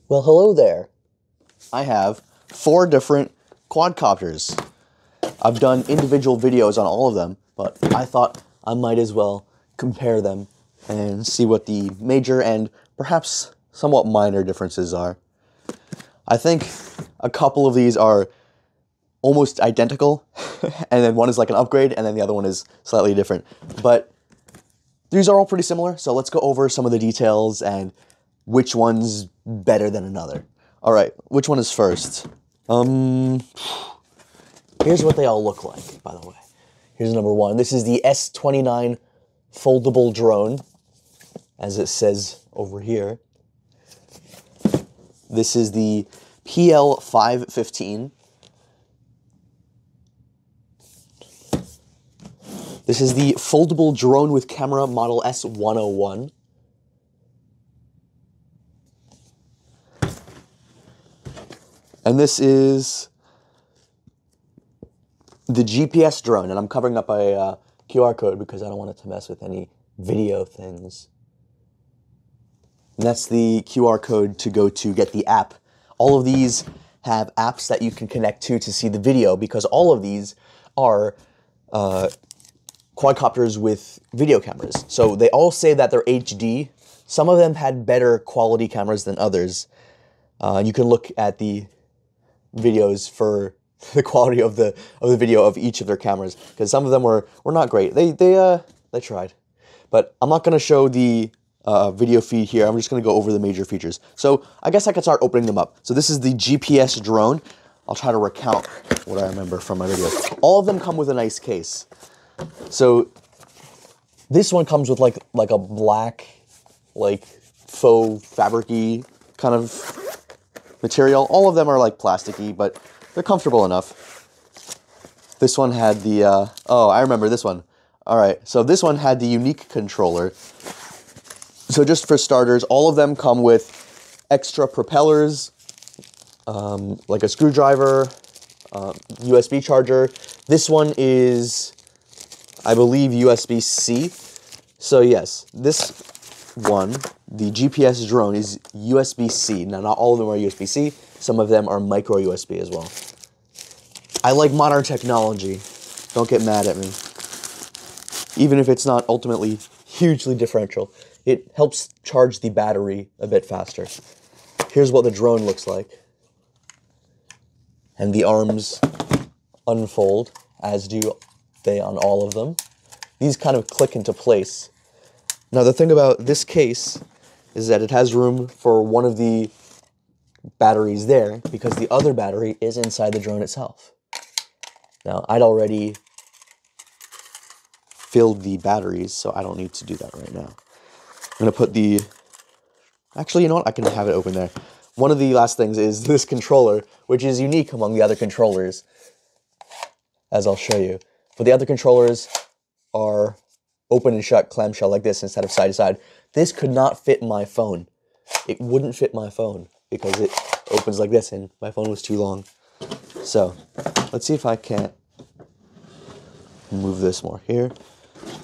Well, hello there. I have 4 different quadcopters. I've done individual videos on all of them, but I thought I might as well compare them and see what the major and perhaps somewhat minor differences are. I think a couple of these are almost identical, and then one is like an upgrade, and then the other one is slightly different. But these are all pretty similar, so let's go over some of the details and which one's better than another. All right, which one is first? Here's what they all look like, by the way. Here's number 1. This is the S29 foldable drone, as it says over here. This is the PL515. This is the foldable drone with camera model S101. And this is the GPS drone, and I'm covering up a QR code because I don't want it to mess with any video things. And that's the QR code to go to get the app. All of these have apps that you can connect to see the video, because all of these are quadcopters with video cameras. So they all say that they're HD. Some of them had better quality cameras than others. You can look at the videos for the quality of the video of each of their cameras, because some of them were not great. They tried, but I'm not going to show the video feed here. I'm just going to go over the major features. So I guess I could start opening them up. So this is the GPS drone. I'll try to recount what I remember from my videos. All of them come with a nice case. So this one comes with like a black, like faux fabric-y kind of material. All of them are like plasticky, but they're comfortable enough. This one had the, oh, I remember this one. All right, so this one had the unique controller. So just for starters, all of them come with extra propellers, like a screwdriver, USB charger. This one is, I believe, USB-C. So yes, this one, the GPS drone, is USB-C. Now, not all of them are USB-C. Some of them are micro USB as well. I like modern technology. Don't get mad at me. Even if it's not ultimately hugely differential, it helps charge the battery a bit faster. Here's what the drone looks like. And the arms unfold, as do they on all of them. These kind of click into place. Now, the thing about this case is that it has room for one of the batteries there, because the other battery is inside the drone itself. Now, I'd already filled the batteries, so I don't need to do that right now. I'm going to put the... Actually, you know what? I can have it open there. One of the last things is this controller, which is unique among the other controllers, as I'll show you. But the other controllers are open and shut clamshell like this instead of side to side. This could not fit my phone. It wouldn't fit my phone because it opens like this, and my phone was too long. So let's see if I can't move this more here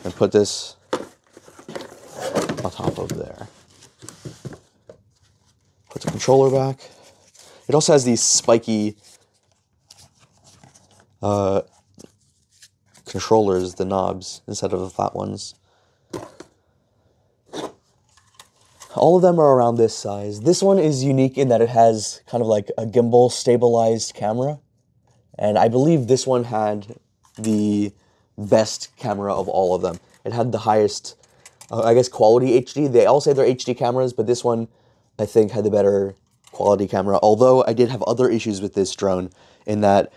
and put this on top of there. Put the controller back. It also has these spiky controllers, the knobs, instead of the flat ones. All of them are around this size. This one is unique in that it has kind of like a gimbal stabilized camera. And I believe this one had the best camera of all of them. It had the highest, I guess, quality HD. They all say they're HD cameras, but this one, I think, had the better quality camera. Although I did have other issues with this drone in that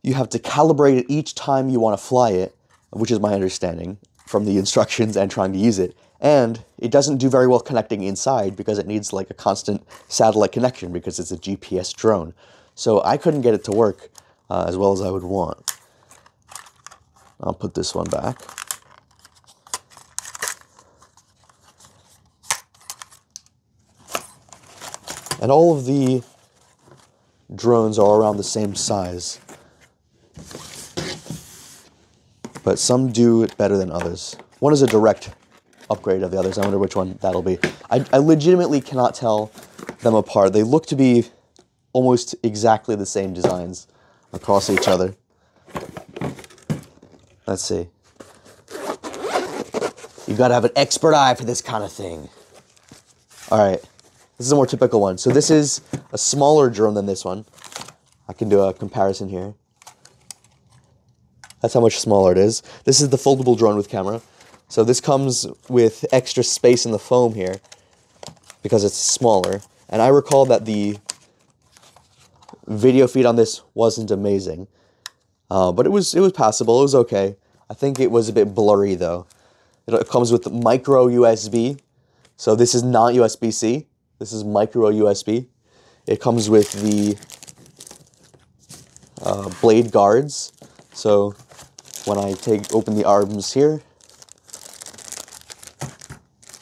you have to calibrate it each time you want to fly it, which is my understanding from the instructions and trying to use it. And it doesn't do very well connecting inside because it needs like a constant satellite connection because it's a GPS drone. So I couldn't get it to work as well as I would want. I'll put this one back. And all of the drones are around the same size, but some do it better than others. One is a direct upgrade of the others. I wonder which one that'll be. I legitimately cannot tell them apart. They look to be almost exactly the same designs across each other. Let's see. You gotta have an expert eye for this kind of thing. Alright, this is a more typical one. So this is a smaller drone than this one. I can do a comparison here. That's how much smaller it is. This is the foldable drone with camera. So this comes with extra space in the foam here because it's smaller. And I recall that the video feed on this wasn't amazing. But it was passable. It was okay. I think it was a bit blurry though. It comes with micro USB. So this is not USB-C. This is micro USB. It comes with the blade guards. So when I open the arms here,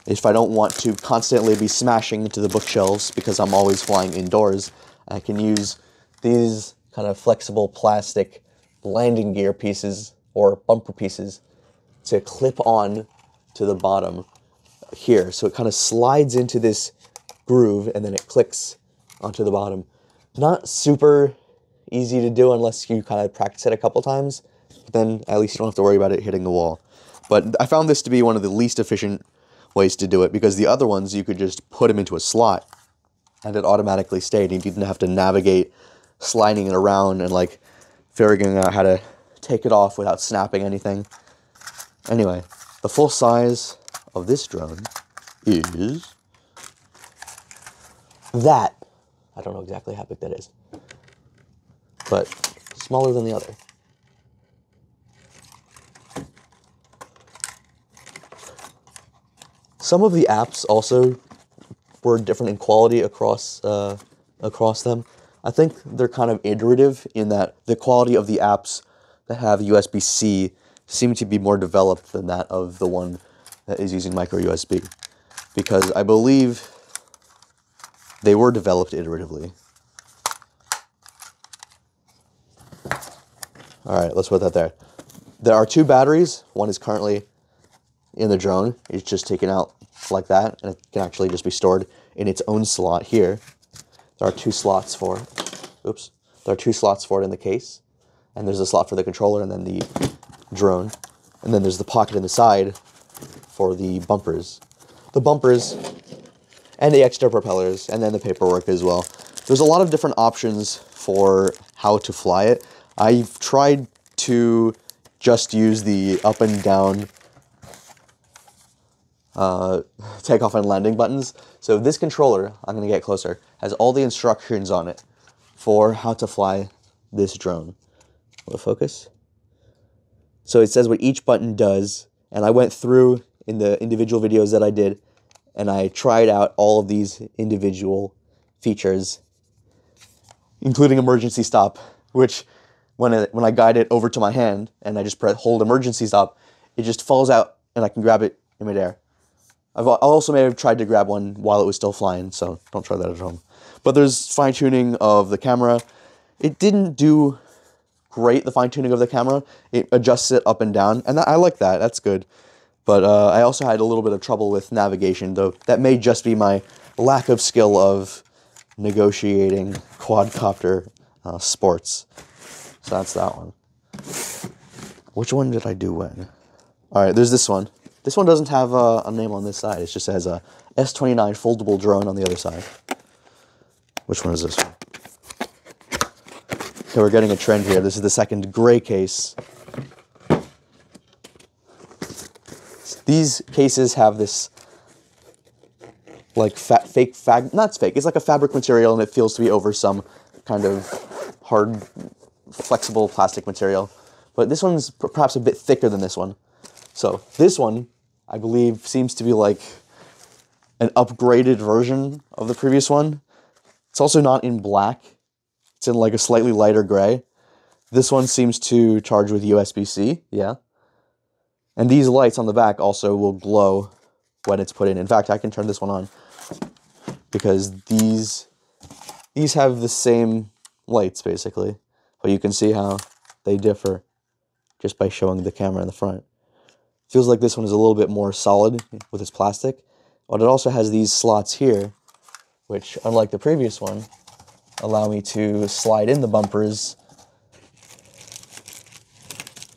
if I don't want to constantly be smashing into the bookshelves because I'm always flying indoors, I can use these kind of flexible plastic landing gear pieces or bumper pieces to clip on to the bottom here. So it kind of slides into this groove and then it clicks onto the bottom. Not super easy to do unless you kind of practice it a couple times, but then at least you don't have to worry about it hitting the wall. But I found this to be one of the least efficient ways to do it because the other ones you could just put them into a slot and it automatically stayed. You didn't have to navigate sliding it around and like figuring out how to take it off without snapping anything. Anyway, the full size of this drone is that. I don't know exactly how big that is, but smaller than the other. Some of the apps also were different in quality across them. I think they're kind of iterative in that the quality of the apps that have USB-C seem to be more developed than that of the one that is using micro USB, because I believe they were developed iteratively. All right, let's put that there. There are two batteries. One is currently in the drone. It's just taken out like that, and it can actually just be stored in its own slot here. There are two slots for it. Oops. There are two slots for it in the case, and there's a slot for the controller and then the drone, and then there's the pocket in the side for the bumpers. The bumpers and the extra propellers, and then the paperwork as well. There's a lot of different options for how to fly it. I've tried to just use the up and down takeoff and landing buttons. So this controller, I'm going to get closer, has all the instructions on it for how to fly this drone. Will it focus? So it says what each button does, and I went through in the individual videos that I did, and I tried out all of these individual features, including emergency stop, which when I guide it over to my hand and I just hold emergency stop, it just falls out and I can grab it in midair. I also may have tried to grab one while it was still flying, so don't try that at home. But there's fine-tuning of the camera. It didn't do great, the fine-tuning of the camera. It adjusts it up and down, and I like that. That's good. But I also had a little bit of trouble with navigation, though that may just be my lack of skill of negotiating quadcopter sports. So that's that one. Which one did I do when? All right, there's this one. This one doesn't have a name on this side. It just has a S29 foldable drone on the other side. Which one is this one? Okay, we're getting a trend here. This is the second gray case. These cases have this like not fake, it's like a fabric material, and it feels to be over some kind of hard, flexible plastic material. But this one's perhaps a bit thicker than this one. So this one, I believe, seems to be like an upgraded version of the previous one. It's also not in black. It's in like a slightly lighter gray. This one seems to charge with USB-C, yeah. And these lights on the back also will glow when it's put in. In fact, I can turn this one on because these have the same lights, basically. But you can see how they differ just by showing the camera in the front. Feels like this one is a little bit more solid with its plastic, but it also has these slots here which, unlike the previous one, allow me to slide in the bumpers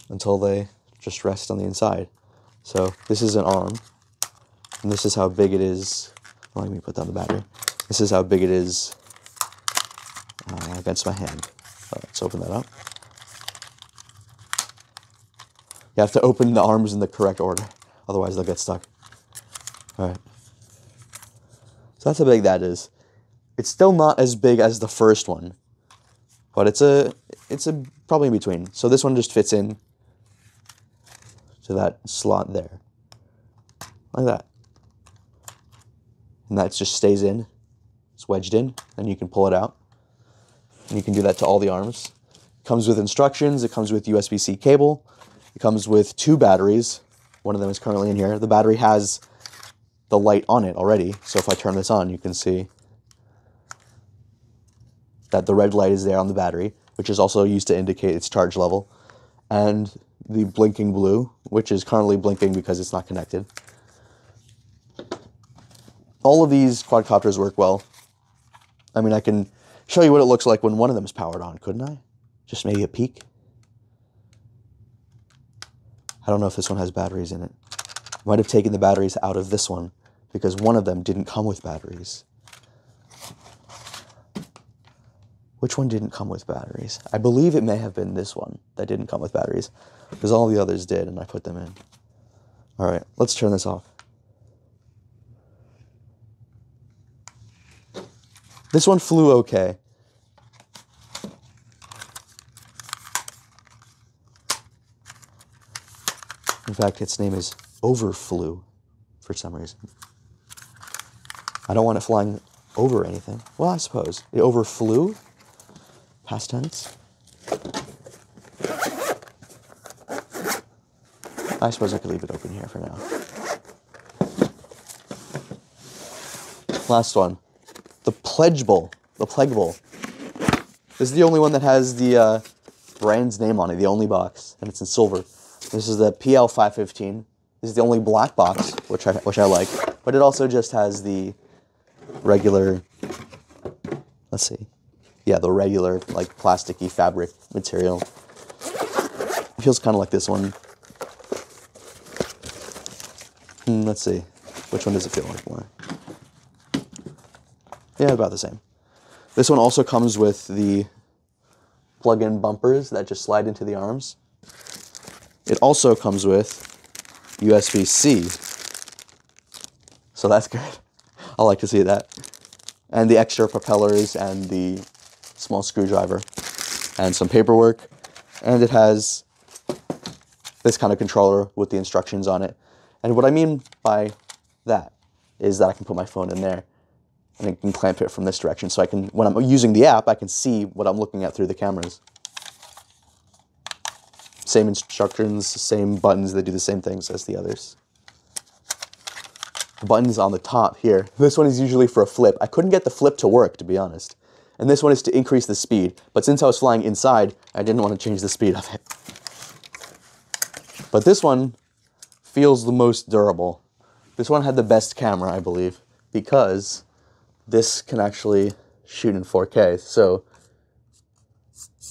until they just rest on the inside. So this is an arm, and this is how big it is. Let me put down the battery. This is how big it is against my hand. Let's open that up. You have to open the arms in the correct order, otherwise they'll get stuck. All right. So that's how big that is. It's still not as big as the first one, but it's a probably in between. So this one just fits in to that slot there, like that. And that just stays in. It's wedged in, and you can pull it out. And you can do that to all the arms. It comes with instructions. It comes with USB-C cable. It comes with 2 batteries. One of them is currently in here. The battery has the light on it already. So if I turn this on, you can see that the red light is there on the battery, which is also used to indicate its charge level. And the blinking blue, which is currently blinking because it's not connected. All of these quadcopters work well. I mean, I can show you what it looks like when one of them is powered on, couldn't I? Just maybe a peek. I don't know if this one has batteries in it. I might have taken the batteries out of this one because one of them didn't come with batteries. Which one didn't come with batteries? I believe it may have been this one that didn't come with batteries because all the others did and I put them in. All right, let's turn this off. This one flew okay. In fact, its name is Overflew for some reason. I don't want it flying over anything. Well, I suppose. It overflew? Past tense? I suppose I could leave it open here for now. Last one. The Pledge Bowl. The Plague Bowl. This is the only one that has the brand's name on it, the only box, and it's in silver. This is the PL515. This is the only black box, which I like, but it also just has the regular, let's see, yeah, the regular, like, plasticky fabric material. It feels kind of like this one. Let's see, which one does it feel like more? Yeah, about the same. This one also comes with the plug-in bumpers that just slide into the arms. It also comes with USB-C. So that's good. I like to see that. And the extra propellers and the small screwdriver and some paperwork. And it has this kind of controller with the instructions on it. And what I mean by that is that I can put my phone in there and I can clamp it from this direction. So I can, when I'm using the app, I can see what I'm looking at through the cameras. Same instructions, same buttons, they do the same things as the others. The buttons on the top here. This one is usually for a flip. I couldn't get the flip to work, to be honest. And this one is to increase the speed. But since I was flying inside, I didn't want to change the speed of it. But this one feels the most durable. This one had the best camera, I believe, because this can actually shoot in 4K. So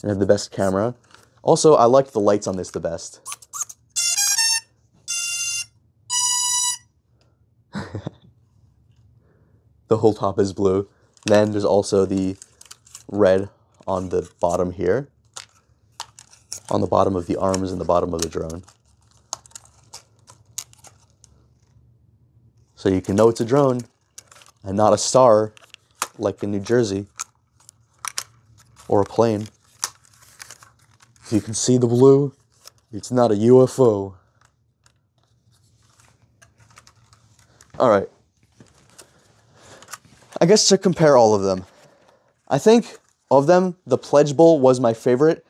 it had the best camera. Also, I liked the lights on this the best. The whole top is blue. Then there's also the red on the bottom here. On the bottom of the arms and the bottom of the drone. So you can know it's a drone and not a star like in New Jersey or a plane. You can see the blue. It's not a UFO. All right. I guess to compare all of them, I think of them, the Pledge Bowl was my favorite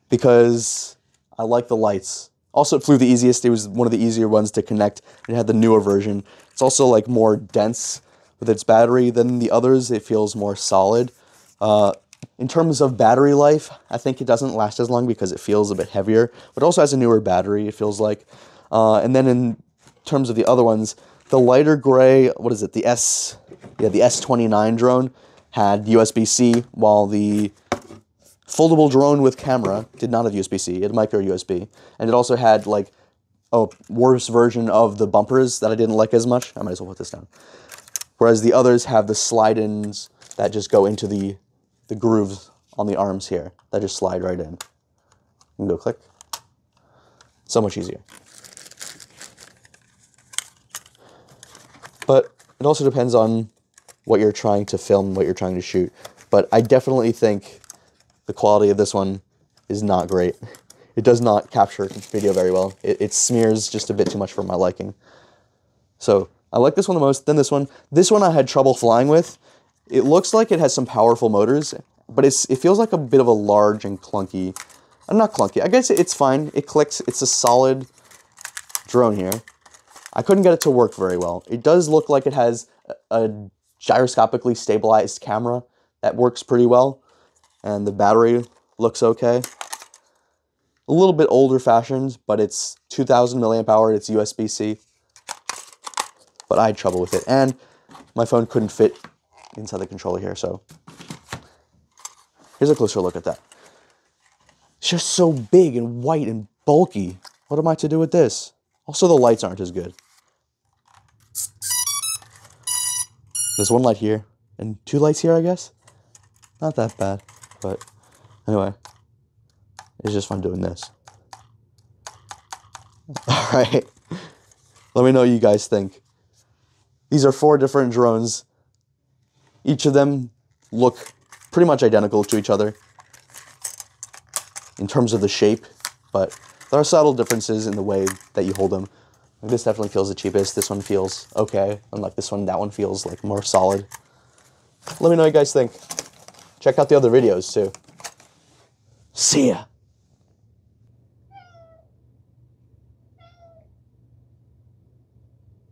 because I like the lights. Also, it flew the easiest. It was one of the easier ones to connect. It had the newer version. It's also like more dense with its battery than the others. It feels more solid. In terms of battery life, I think it doesn't last as long because it feels a bit heavier, but it also has a newer battery, it feels like. And then in terms of the other ones, The lighter gray, what is it? The S29 drone had USB-C, while the foldable drone with camera did not have USB-C. It had micro USB, and it also had like a worse version of the bumpers that I didn't like as much. I might as well put this down. Whereas the others have the slide-ins that just go into the grooves on the arms here that just slide right in. You can go click. So much easier. But it also depends on what you're trying to film, what you're trying to shoot. But I definitely think the quality of this one is not great. It does not capture video very well. It smears just a bit too much for my liking. So I like this one the most, then this one. This one I had trouble flying with. It looks like it has some powerful motors, but it feels like a bit of a large and clunky, not clunky, I guess it's fine. It clicks, it's a solid drone here. I couldn't get it to work very well. It does look like it has a gyroscopically stabilized camera that works pretty well, and the battery looks okay. A little bit older fashioned, but it's 2000 milliamp hour, it's USB-C. But I had trouble with it, and my phone couldn't fit inside the controller here, so here's a closer look at that. It's just so big and white and bulky. What am I to do with this? Also, the lights aren't as good. There's one light here, and 2 lights here, I guess? Not that bad, but anyway, it's just fun doing this. Alright, let me know what you guys think. These are 4 different drones. Each of them look pretty much identical to each other in terms of the shape, but there are subtle differences in the way that you hold them. Like this definitely feels the cheapest. This one feels okay. Unlike this one, that one feels like more solid. Let me know what you guys think. Check out the other videos too. See ya!